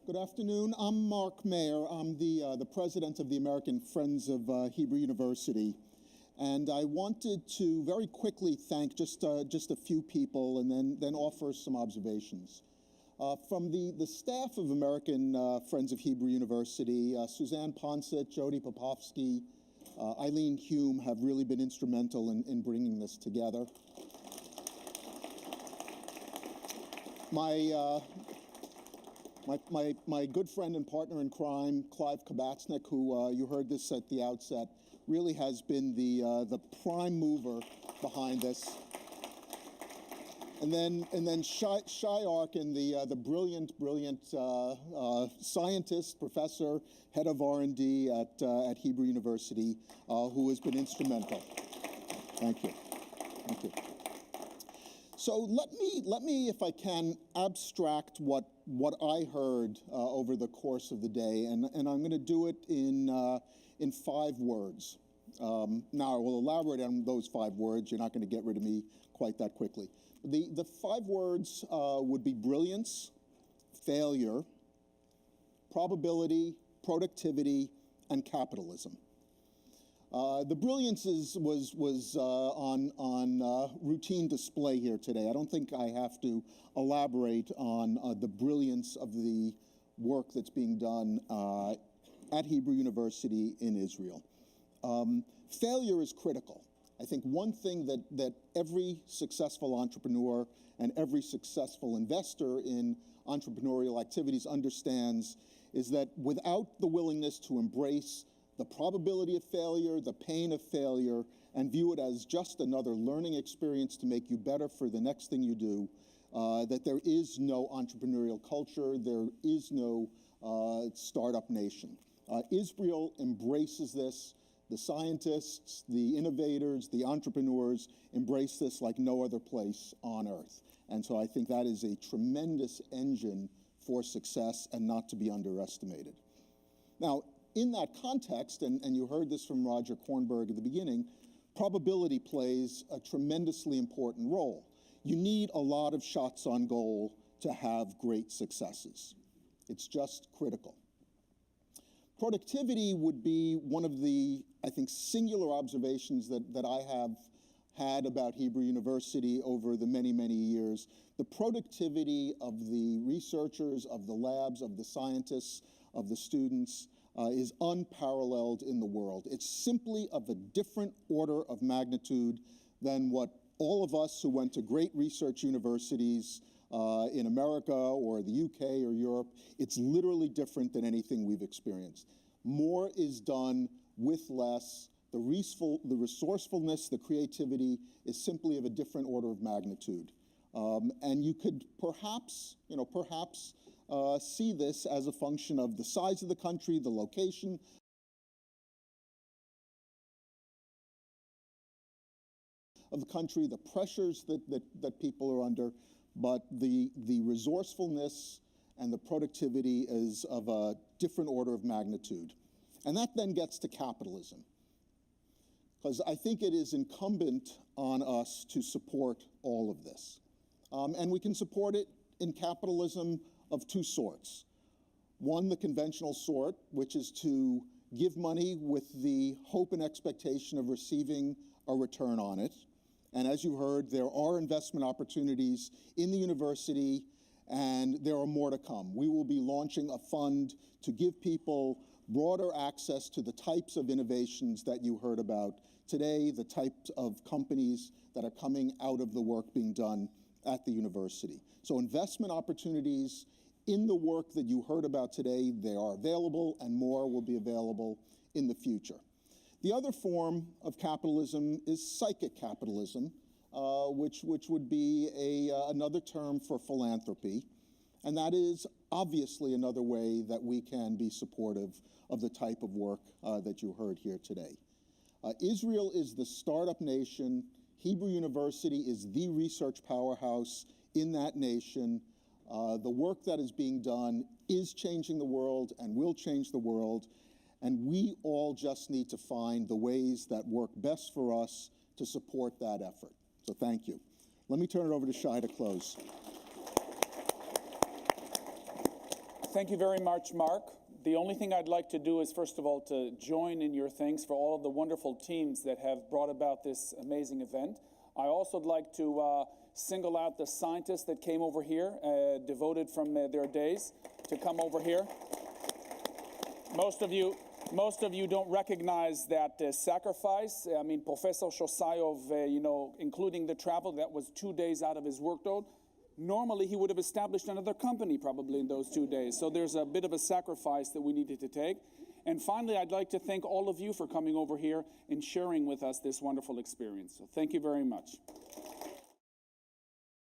Good afternoon. I'm Marc Mayer. I'm the president of the American Friends of Hebrew University. And I wanted to very quickly thank just a few people and then offer some observations. From the staff of American Friends of Hebrew University, Suzanne Ponset, Jody Popovsky, Eileen Hume have really been instrumental in bringing this together. My good friend and partner in crime, Clive Kabatsnik, who you heard this at the outset, really has been the prime mover behind this. And then Shai Arkin, the brilliant scientist, professor, head of R&D at Hebrew University, who has been instrumental. Thank you. Thank you. So let me, if I can, abstract what I heard over the course of the day, and I'm going to do it in 5 words. Now I will elaborate on those 5 words. You're not going to get rid of me quite that quickly. The 5 words would be brilliance, failure, probability, productivity, and capitalism. The brilliance was on routine display here today. I don't think I have to elaborate on the brilliance of the work that's being done at Hebrew University in Israel. Failure is critical. I think one thing that every successful entrepreneur and every successful investor in entrepreneurial activities understands is that without the willingness to embrace the probability of failure, the pain of failure, and view it as just another learning experience to make you better for the next thing you do, that there is no entrepreneurial culture, there is no startup nation. Israel embraces this. The scientists, the innovators, the entrepreneurs embrace this like no other place on earth. And so I think that is a tremendous engine for success and not to be underestimated. Now, in that context, and you heard this from Roger Kornberg at the beginning, probability plays a tremendously important role. You need a lot of shots on goal to have great successes. It's just critical. Productivity would be one of the, I think, singular observations that I have had about Hebrew University over the many, many years. The productivity of the researchers, of the labs, of the scientists, of the students is unparalleled in the world. It's simply of a different order of magnitude than what all of us who went to great research universities in America or the UK or Europe, it's literally different than anything we've experienced. More is done with less. The resourcefulness, the creativity is simply of a different order of magnitude. And you could perhaps see this as a function of the size of the country, the location of the country, the pressures that people are under, but the resourcefulness and the productivity is of a different order of magnitude. And that then gets to capitalism, because I think it is incumbent on us to support all of this. And we can support it in capitalism of 2 sorts. One, the conventional sort, which is to give money with the hope and expectation of receiving a return on it. And as you heard, there are investment opportunities in the university, and there are more to come. We will be launching a fund to give people broader access to the types of innovations that you heard about today, the types of companies that are coming out of the work being done at the university. So investment opportunities in the work that you heard about today, they are available, and more will be available in the future. The other form of capitalism is psychic capitalism, which would be another term for philanthropy. And that is obviously another way that we can be supportive of the type of work that you heard here today. Israel is the startup nation. Hebrew University is the research powerhouse in that nation. The work that is being done is changing the world and will change the world. And we all just need to find the ways that work best for us to support that effort. So thank you. Let me turn it over to Shai to close. Thank you very much, Mark. The only thing I'd like to do is, first of all, to join in your thanks for all of the wonderful teams that have brought about this amazing event. I also would like to single out the scientists that came over here, devoted from their days to come over here. Most of you don't recognize that sacrifice. I mean, Professor Shosayov, including the travel, that was 2 days out of his workload. Normally, he would have established another company probably in those 2 days. So there's a bit of a sacrifice that we needed to take. And finally, I'd like to thank all of you for coming over here and sharing with us this wonderful experience. So thank you very much.